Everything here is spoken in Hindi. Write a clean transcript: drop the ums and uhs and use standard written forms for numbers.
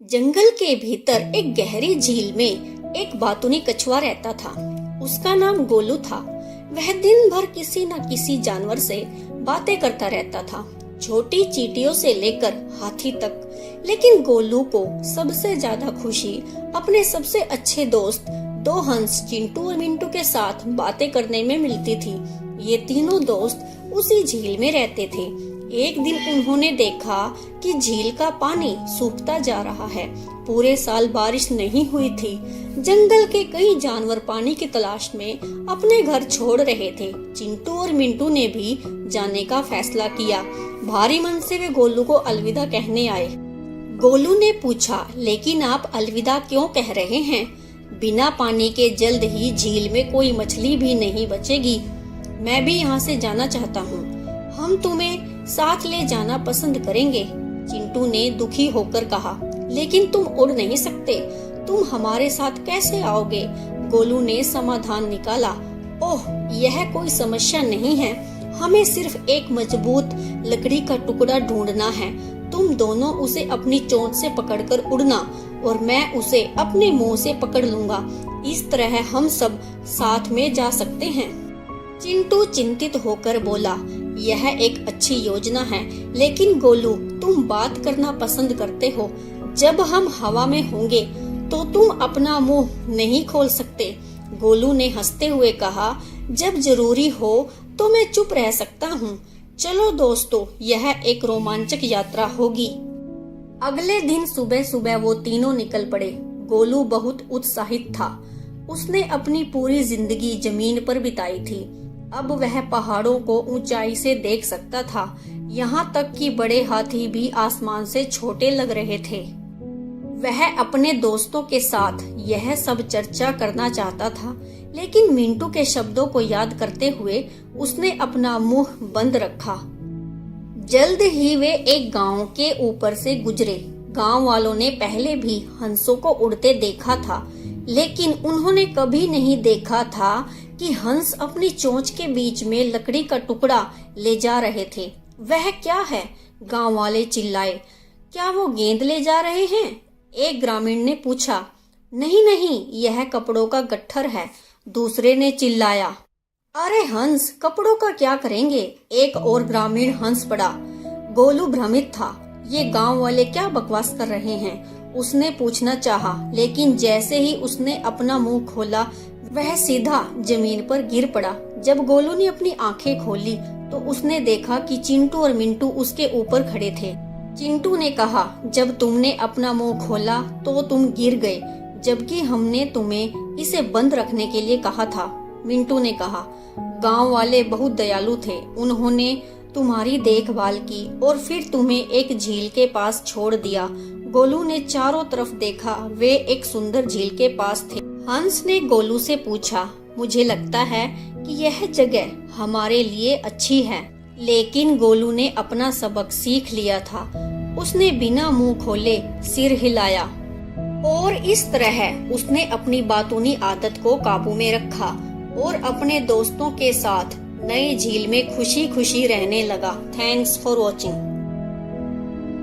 जंगल के भीतर एक गहरी झील में एक बातूनी कछुआ रहता था। उसका नाम गोलू था। वह दिन भर किसी न किसी जानवर से बातें करता रहता था, छोटी चींटियों से लेकर हाथी तक। लेकिन गोलू को सबसे ज्यादा खुशी अपने सबसे अच्छे दोस्त दो हंस चिंटू और मिंटू के साथ बातें करने में मिलती थी। ये तीनों दोस्त उसी झील में रहते थे। एक दिन उन्होंने देखा कि झील का पानी सूखता जा रहा है। पूरे साल बारिश नहीं हुई थी। जंगल के कई जानवर पानी की तलाश में अपने घर छोड़ रहे थे। चिंटू और मिंटू ने भी जाने का फैसला किया। भारी मन से वे गोलू को अलविदा कहने आए। गोलू ने पूछा, लेकिन आप अलविदा क्यों कह रहे हैं? बिना पानी के जल्द ही झील में कोई मछली भी नहीं बचेगी। मैं भी यहाँ से जाना चाहता हूँ। हम तुम्हें साथ ले जाना पसंद करेंगे। चिंटू ने दुखी होकर कहा, लेकिन तुम उड़ नहीं सकते। तुम हमारे साथ कैसे आओगे? गोलू ने समाधान निकाला। ओह, यह कोई समस्या नहीं है। हमें सिर्फ एक मजबूत लकड़ी का टुकड़ा ढूंढना है। तुम दोनों उसे अपनी चोंच से पकड़कर उड़ना और मैं उसे अपने मुंह से पकड़ लूंगा। इस तरह हम सब साथ में जा सकते हैं। चिंटू चिंतित होकर बोला, यह एक अच्छी योजना है, लेकिन गोलू, तुम बात करना पसंद करते हो। जब हम हवा में होंगे तो तुम अपना मुंह नहीं खोल सकते। गोलू ने हंसते हुए कहा, जब जरूरी हो तो मैं चुप रह सकता हूँ। चलो दोस्तों, यह एक रोमांचक यात्रा होगी। अगले दिन सुबह सुबह वो तीनों निकल पड़े। गोलू बहुत उत्साहित था। उसने अपनी पूरी जिंदगी जमीन पर बिताई थी। अब वह पहाड़ों को ऊंचाई से देख सकता था। यहाँ तक कि बड़े हाथी भी आसमान से छोटे लग रहे थे। वह अपने दोस्तों के साथ यह सब चर्चा करना चाहता था, लेकिन मिंटू के शब्दों को याद करते हुए उसने अपना मुंह बंद रखा। जल्द ही वे एक गांव के ऊपर से गुजरे। गांव वालों ने पहले भी हंसों को उड़ते देखा था, लेकिन उन्होंने कभी नहीं देखा था कि हंस अपनी चोंच के बीच में लकड़ी का टुकड़ा ले जा रहे थे। वह क्या है? गांव वाले चिल्लाए। क्या वो गेंद ले जा रहे हैं? एक ग्रामीण ने पूछा। नहीं नहीं, यह कपड़ों का गट्ठर है, दूसरे ने चिल्लाया। अरे हंस, कपड़ों का क्या करेंगे? एक और ग्रामीण हंस पड़ा। गोलू भ्रमित था। ये गांव वाले क्या बकवास कर रहे हैं? उसने पूछना चाहा, लेकिन जैसे ही उसने अपना मुंह खोला वह सीधा जमीन पर गिर पड़ा। जब गोलू ने अपनी आंखें खोली तो उसने देखा कि चिंटू और मिंटू उसके ऊपर खड़े थे। चिंटू ने कहा, जब तुमने अपना मुंह खोला तो तुम गिर गए, जबकि हमने तुम्हें इसे बंद रखने के लिए कहा था। मिंटू ने कहा, गांव वाले बहुत दयालु थे। उन्होंने तुम्हारी देखभाल की और फिर तुम्हें एक झील के पास छोड़ दिया। गोलू ने चारों तरफ देखा। वे एक सुंदर झील के पास थे। हंस ने गोलू से पूछा, मुझे लगता है कि यह जगह हमारे लिए अच्छी है। लेकिन गोलू ने अपना सबक सीख लिया था। उसने बिना मुंह खोले सिर हिलाया और इस तरह उसने अपनी बातूनी आदत को काबू में रखा और अपने दोस्तों के साथ नई झील में खुशी खुशी रहने लगा। Thanks for watching.